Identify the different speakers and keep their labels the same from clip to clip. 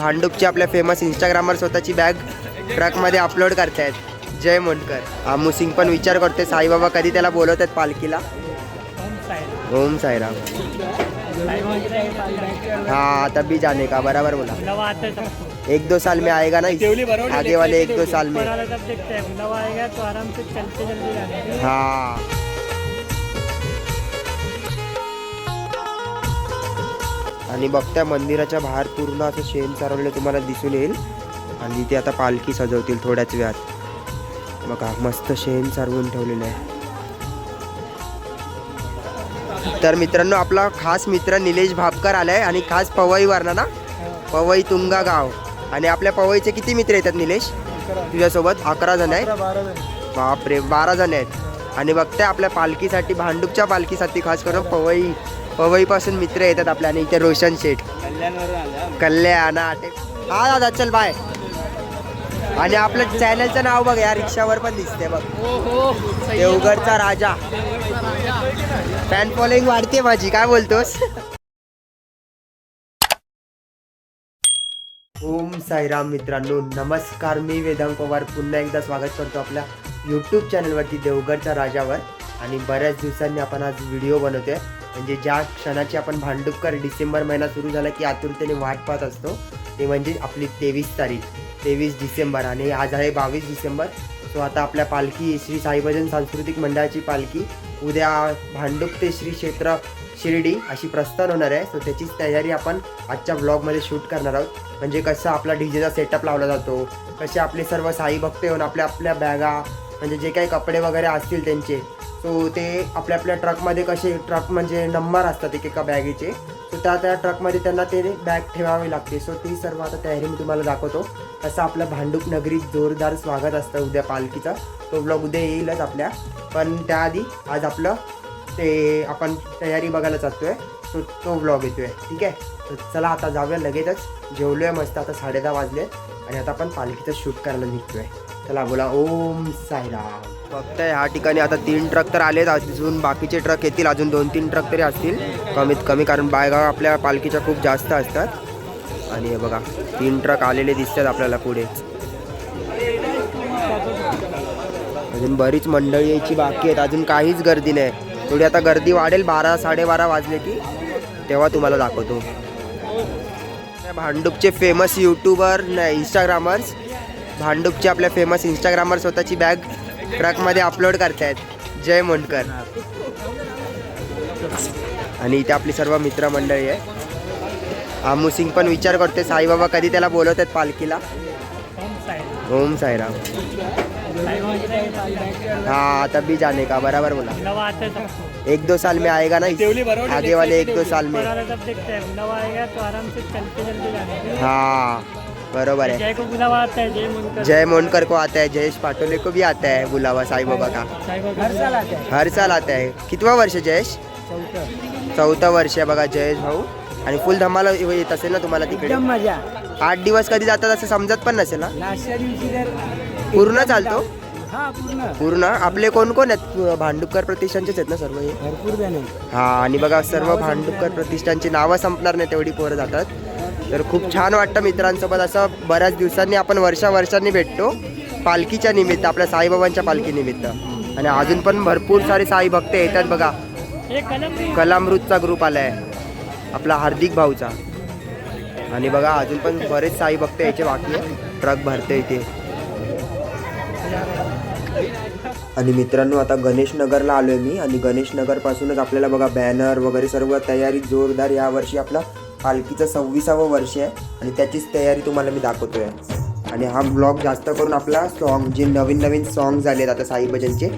Speaker 1: भांडूपचे आपल्या famous Instagrammer स्वतःची bag ट्रकमध्ये अपलोड करतायत. जय मोंडकर. आमू सिंग पण विचार करते साईबाबा कधी त्याला बोलवतात पालखीला. ओम साईराम. हाँ तभी जाने का, बराबर बोला. 1-2 साल में आएगा ना, आगे वाले 1-2 साल में. हाँ आणि बघता मंदिराच्या बाहेर पूर्ण असं शेण सारवलेलं तुम्हाला दिसून येईल. आणि इथे आता पालखी सजवतील थोड्याच वेळात. बघा मस्त शेण सारवून ठेवलेलं आहे. तर मित्रांनो आपला खास मित्र निलेश भापकर आलाय आणि खास पवईवरनं ना, पवई तुंगा गाव. आणि आपल्या पवईचे किती मित्र येतात निलेश तुझ्यासोबत? 11 जण आहेत. बापरे 12 जण आहेत. आणि बघताय आपल्या पालखीसाठी, भांडूपच्या पालखीसाठी खास करून पवईपासून मित्र येतात आपल्या. आणि इथे रोशन शेठ कल्याण आटे. हा दादा चल बाय. आणि आपलं चॅनलचं नाव बघ या रिक्षावर पण दिसते बघ, देवगडचा राजा. फॅन फॉलोइंग वाढते माझी, काय बोलतोस? ओम साईराम मित्रांनो, नमस्कार. मी वेदांग पवार पुन्हा एकदा स्वागत करतो आपल्या यूट्यूब चॅनलवरती देवगडच्या राजावर. आणि बऱ्याच दिवसांनी आपण आज व्हिडिओ बनवतोय. म्हणजे ज्या क्षणाची आपण भांडूपकर डिसेंबर महिना सुरू झाला की आतुरतेने वाट पाहत असतो, ते म्हणजे आपली 23 तारीख, 23 डिसेंबर. आणि आज आहे 22 डिसेंबर. सो आता आपल्या पालखी श्री साईभजन सांस्कृतिक मंडळाची पालखी उद्या भांडूप ते श्री क्षेत्र शिर्डी अशी प्रस्थान होणार आहे. सो त्याचीच तयारी आपण आजच्या ब्लॉगमध्ये शूट करणार आहोत. म्हणजे कसं आपला डीजेचा सेटअप लावला जातो, कसे आपले सर्व साई भक्त येऊन आपल्या बॅगा म्हणजे जे काही कपडे वगैरे असतील त्यांचे, सो ते आपल्या ट्रकमध्ये कसे, ट्रक म्हणजे नंबर असतात एकेका बॅगेचे, सो त्या ट्रकमध्ये त्यांना ते बॅग ठेवावी लागते. सो ती सर्व आता तयारी मी तुम्हाला दाखवतो. असं आपलं भांडूप नगरीत जोरदार स्वागत असतं उद्या पालखीचं. तो ब्लॉग उद्या येईलच आपल्या. पण त्याआधी आज आपलं ते आपण तयारी बघायला चालतोय, सो तो ब्लॉग येतोय. ठीक आहे, तर चला आता जाऊया लगेचच. जेवलोय मस्त, आता 10:30 वाजले आणि आता आपण पालखीचं शूट करायला निघतोय. चला बोला ओम साईराम. फक्त ह्या ठिकाणी आता 3 ट्रक तर आलेत, अजून बाकीचे ट्रक येतील. अजून 2-3 ट्रक तरी असतील कमीत कमी, कारण बायगा आपल्या पालखीच्या खूप जास्त असतात. आणि हे बघा 3 ट्रक आलेले दिसतात आपल्याला पुढे. अजून बरीच मंडळी यायची बाकी आहेत, अजून काहीच गर्दी नाही. थोडी आता गर्दी वाढेल, 12-12:30 वाजले की तेव्हा तुम्हाला दाखवतो. भांडूपचे फेमस यूट्यूबर नाही इंस्टाग्रामर्स, भांडूपचे आपल्या फेमस इंस्टाग्रामर स्वतःची बॅग ट्रकमध्ये अपलोड करतायत. जय मोंडकर. आणि इथे आपली सर्व मित्रमंडळी आहे. आमू सिंग पण विचार करते साईबाबा कधी त्याला बोलवतात पालखीला. ओम साईराम. हाँ तभी जाने का, बराबर बोला. 1-2 साल में आएगा ना, आगे वाले 1-2 साल में. हाँ बरोबर है. जय मोंडकर को आता है, जयेश पाटोले को भी आता है बुलावा साई बाबा का. हर साल आता है. कितवा वर्ष जयेश? 4था वर्ष आहे बघा जयेश भाऊ. आणि फुल धमाला येत असेल ना तुम्हाला तिकडे. 8 दिवस कधी जातात असं समजत पण नसेल ना. पूर्ण चालतो पूर्ण. आपले कोण कोण आहेत? भांडूपकर प्रतिष्ठानचेच आहेत ना सर्व हे? भरपूर. हा आणि बघा सर्व भांडूपकर प्रतिष्ठानची नावं संपणार नाही तेवढी पोरं जातात. तर खूप छान वाटतं मित्रांसोबत. असं बऱ्याच दिवसांनी आपण वर्षावर्षांनी भेटतो पालखीच्या निमित्त, आपल्या साईबाबांच्या पालखी निमित्त. आणि अजून पण भरपूर सारे साई भक्त येतात बघा. कलामृतचा ग्रुप आलाय आपला हार्दिक भाऊचा. आणि बघा अजून पण बरेच साई भक्त यायचे बाकी आहे. ट्रक भरते इथे. आणि मित्रांनो आता गणेश नगरला आलोय मी. आणि गणेश नगर पासूनच आपल्याला बघा बॅनर वगैरे सर्व तयारी जोरदार. यावर्षी आपला पालखीचं 26वे वर्ष आहे आणि त्याचीच तयारी तुम्हाला मी दाखवतोय. आणि हा ब्लॉग जास्त करून आपला सॉन्ग, जे नवीन सॉन्ग झालेत आता साई भजनचे,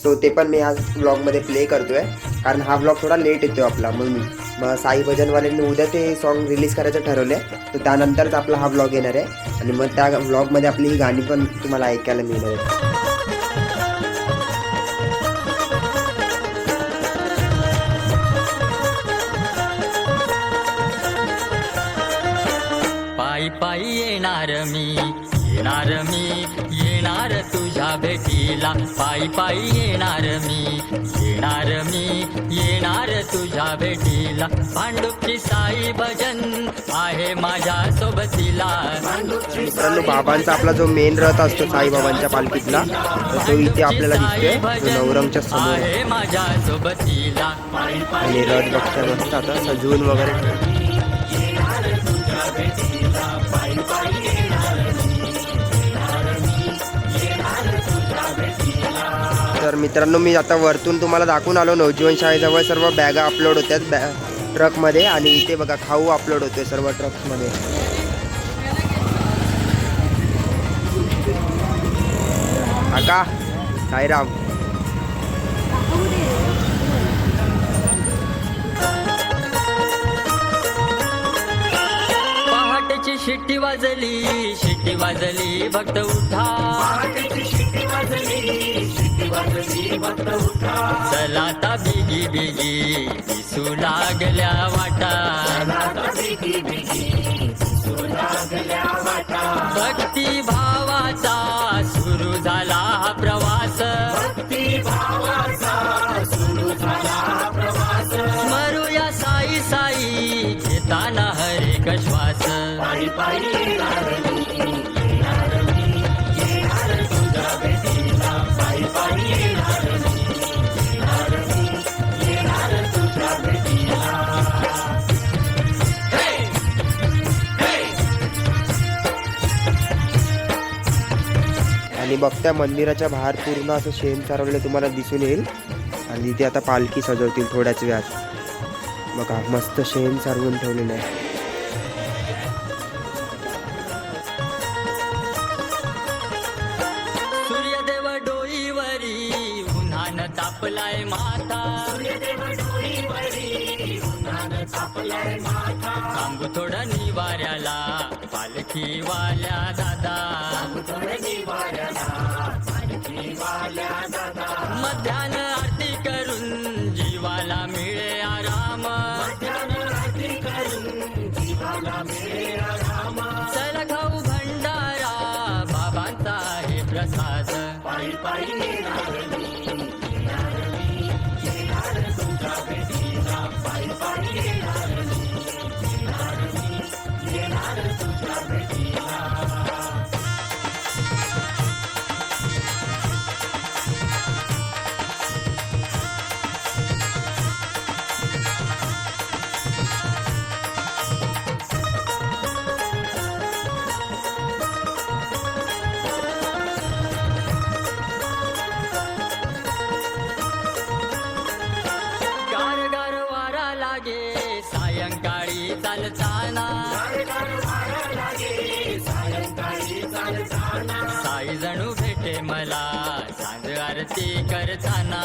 Speaker 1: सो ते पण मी आज ब्लॉगमध्ये प्ले करतोय. कारण हा ब्लॉग थोडा लेट येतो आपला. मग साई भजनवाल्यांनी उद्या ते सॉन्ग रिलीज करायचं ठरवलं आहे, तर त्यानंतरच आपला हा ब्लॉग येणार आहे. आणि मग त्या ब्लॉगमध्ये आपली ही गाणी पण तुम्हाला ऐकायला मिळणार आहे.
Speaker 2: पायी पायी येणार मी येणार मी येणार तुझ्या भेटीला पायी पायी येणार मी येणार तुझ्या भेटीला भांडुपची साई भजन आहे माझ्या सोबतीला
Speaker 1: मित्रांनो बाबांचा आपला जो मेन रथ असतो साईबाबांच्या पालखीतला तर तो इथे आपल्याला दिसतोय जो नवरंगच्या समोर
Speaker 2: आहे माझ्या सोबतीला
Speaker 1: आणि रथ बघता मस्त आता सजवून वगैरे तर मित्रांनो मी आता वरतून तुम्हाला दाखवून आलो नवजीवन शाळेजवळ सर्व बॅगा अपलोड होत्यात ट्रकमध्ये आणि इथे बघा खाऊ अपलोड होतोय सर्व ट्रक्समध्ये. काका साईराम
Speaker 2: पहाटेची शिट्टी वाजली भक्त उठा चला आता बिगी बिगी दिसू लागल्या वाटा भक्ती भावाचा सुरू झाला हा प्रवास स्मरूया साई साई घेताना हरेक श्वास
Speaker 1: आणि बघत्या मंदिराच्या बाहेर पूर्ण असं शेण सारवलेलं तुम्हाला दिसून येईल आणि इथे आता पालखी सजवतील थोड्याच वेळात बघा मस्त शेण सारवून ठेवलेलं आहे.
Speaker 2: सूर्यदेव डोईवरी उन्हानं तापलाय माथा थांबू थोडं निवाऱ्याला पालखी वाल्या दादा मध्यान आरती करून जीवाला मिळे आराम चला खाऊ भंडारा बाबांचा आहे प्रसाद गार गार वारा लागे सायंकाळी चालताना साई जणू भेटे मला सांज आरती करताना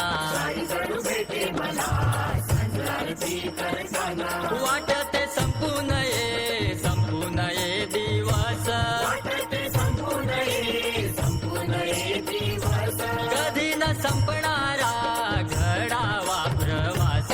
Speaker 2: वाटते संपू नये दिवस कधी न संपणारा घडावा प्रवास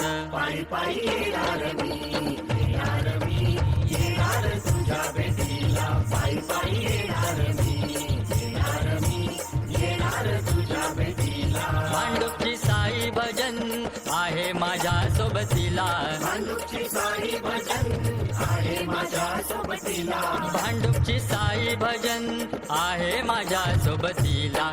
Speaker 2: भांडुपची साई भजन आहे माझ्या सोबतीला भांडुपची साई भजन आहे माझ्या सोबतीला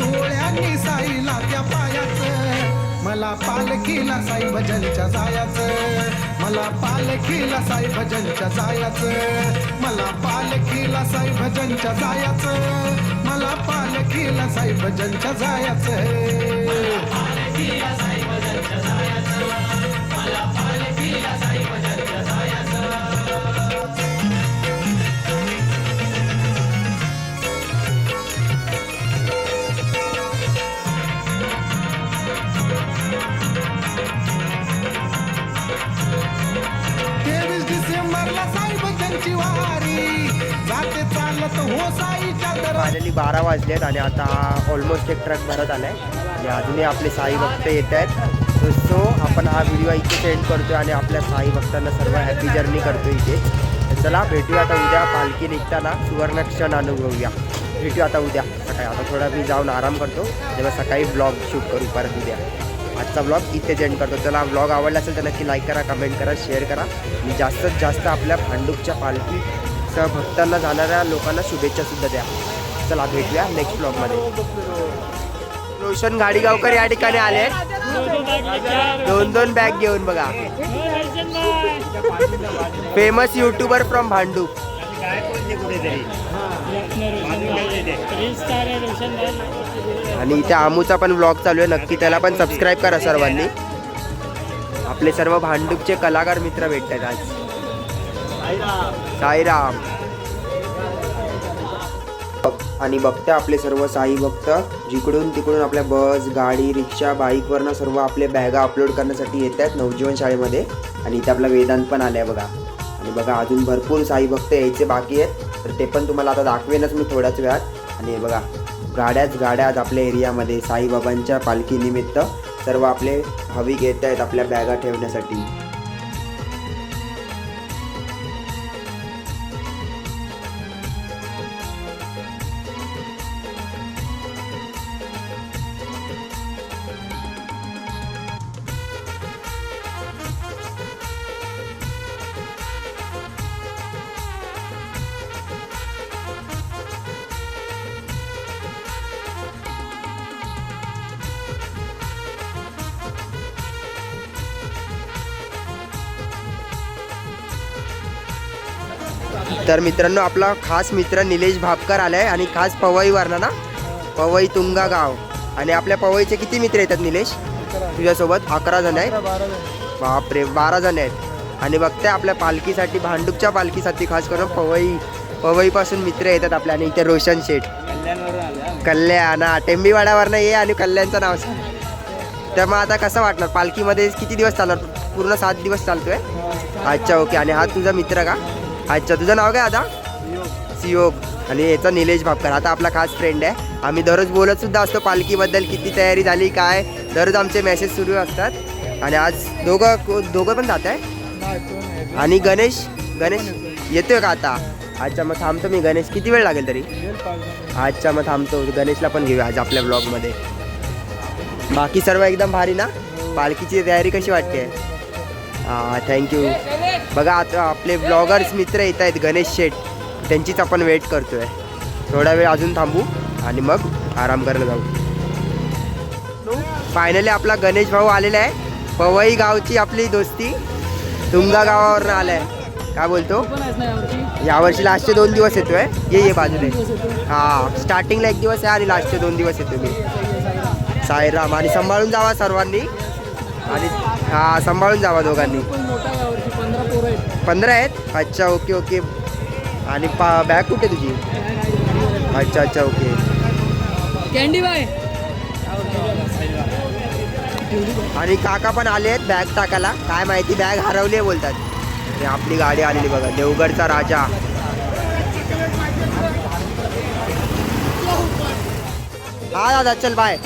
Speaker 3: डोळ्यांनी साईला त्या पायाचं, मला पालखीला साई भजनच्या जायाचं, मला पालखीला साई भजनच्या जायाचं, मला पालखीला साई भजनच्या जायाचं, मला पालखीला साई भजनच्या जायाचं. डिसेंबरला साई भजनची वारी जाते चालत हो साईच्या दर.
Speaker 1: फायनली 12 वाजलेत आणि आता ऑलमोस्ट एक ट्रक भरत आलाय आणि अजूनही आपले साई भक्त येत आहेत. सो आपण हा व्हिडिओ इथे सेंड करतोय आणि आपल्या साई भक्तांना सर्व हॅपी जर्नी करतो इथे. तर चला भेटूया आता उद्या पालखी निघताना सुवर्ण क्षण अनुभवूया. भेटूया आता उद्या सकाळी. आता थोडा मी जाऊन आराम करतो तेव्हा सकाळी ब्लॉग शूट करू परत उद्या. आजचा ब्लॉग इथे एंड करतो. चला ब्लॉग आवडला असेल तर नक्की लाईक करा, कमेंट करा, शेअर करा आणि जास्तीत जास्त आपल्या भांडूपच्या पालखीसह भक्तांना जाणाऱ्या लोकांना शुभेच्छासुद्धा द्या. चला भेटूया नेक्स्ट ब्लॉगमध्ये. रोशन गाडीगावकर या ठिकाणी आले, 2-2 बॅग घेऊन बघा. Famous YouTuber from Bhandup. आणि इथे आमूचा पण ब्लॉग चालू आहे, नक्की त्याला पण सबस्क्राईब करा सर्वांनी. आपले सर्व भांडूपचे कलाकार मित्र भेटतात आज. साईराम आणि बघते आपले सर्व साई भक्त जिकडून तिकडून आपल्या बस, गाडी, रिक्षा, बाईकवरनं सर्व आपले बॅगा अपलोड करण्यासाठी येत आहेत नवजीवन शाळेमध्ये. आणि इथे आपला वेदांत पण आलाय बघा. आणि बघा अजून भरपूर साई भक्त यायचे बाकी आहेत, तर ते पण तुम्हाला आता दाखवेनच मी थोड्याच वेळात. आणि बघा गाड्याच गाड्या आज आपल्या एरियामध्ये साईबाबांच्या पालखीनिमित्त सर्व आपले भाविक येत आहेत आपल्या बॅगा ठेवण्यासाठी. तर मित्रांनो आपला खास मित्र निलेश भापकर आलाय आणि खास पवईवरनं ना, पवई तुंगा गाव. आणि आपल्या पवईचे किती मित्र येतात निलेश तुझ्यासोबत? 11 जण आहेत. बापरे 12 जण आहेत. आणि बघते आपल्या पालखीसाठी, भांडूपच्या पालखीसाठी खास करून पवईपासून मित्र येतात आपल्या. आणि इथे रोशन शेठ कल्याण टेंबीवाड्यावरनं ये आणि कल्याणचं नाव सांग. तर मग आता कसं वाटणार पालखीमध्ये? किती दिवस चालणार? पूर्ण 7 दिवस चालतोय. अच्छा ओके. आणि हा तुझा मित्र का? अच्छा तुझं नाव काय आता? सियोग. आणि याचा निलेश भापकर आता आपला खास फ्रेंड आहे. आम्ही दररोज बोलत सुद्धा असतो पालखीबद्दल, किती तयारी झाली काय, दररोज आमचे मेसेज सुरू असतात. आणि आज दोघं पण जात आहे. आणि गणेश येतोय का आता? अच्छा मग थांबतो मी. गणेश किती वेळ लागेल तरी? अच्छा मग थांबतो, गणेशला पण घेऊया आज आपल्या ब्लॉगमध्ये. बाकी सर्व एकदम भारी ना? पालखीची तयारी कशी वाटते? हां थँक्यू. बघा आता आपले ब्लॉगर्स मित्र येत आहेत गणेश शेठ, त्यांचीच आपण वेट करतोय. थोडा वेळ अजून थांबू आणि मग आराम करायला जाऊ. फायनली आपला गणेश भाऊ आलेला आहे. पवई गावची आपली दोस्ती तुंगा गावावरून आलाय. काय बोलतो? यावर्षी लास्टचे 2 दिवस येतोय. ये बाजूने. हां स्टार्टिंगला 1 दिवस आहे आणि लास्टचे 2 दिवस येतो मी. साईराम. आणि सांभाळून जावा सर्वांनी. आणि हां सांभाळून जावा दोघांनी. 15 आहेत. अच्छा ओके ओके. आणि बॅग कुठे तुझी? अच्छा ओके.
Speaker 4: Candy bye.
Speaker 1: आणि काका पण आले आहेत बॅग टाकायला. काय माहिती बॅग हरवली आहे बोलतात. आणि आपली गाडी आलेली बघा, देवगडचा राजा. हा दादा चल बाय.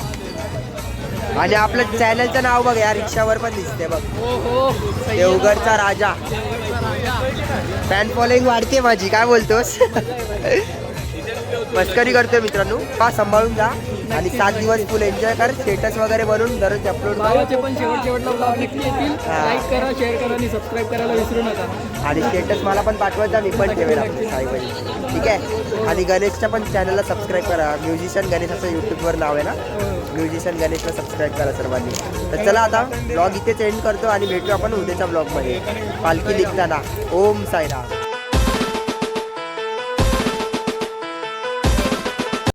Speaker 1: आणि आपलं चॅनलचं नाव बघ, या रिक्षावर पण दिसते बघ, देवगडचा राजा. फॅन फॉलोईंग वाढते माझी. काय बोलतोस? मस्करी करतोय मित्रांनो. सांभाळून जा. आणि 7 दिवस फुल एन्जॉय कर, स्टेटस वगैरे बनवून दररोज अपलोड कर.
Speaker 4: भावाचे पण शेवटला ब्लॉग नक्की येतील.
Speaker 1: हा.
Speaker 4: लाईक करा, शेअर करा आणि सबस्क्राईब करायला विसरू नका.
Speaker 1: आणि स्टेटस मला पण पाठवायचा, मी पण ठेवेल आपली साईबाई. ठीक आहे. आणि गणेशच्या पण चॅनलला सबस्क्राईब करा. म्युझिशियन गणेश असं यूट्यूबवर नाव आहे ना, म्युझिशियन गणेशला सबस्क्राईब करा सर्वांनी. तर चला आता ब्लॉग इथेच एंड करतो आणि भेटू आपण उद्याच्या ब्लॉगमध्ये पालखी निघताना. ओम साईराम.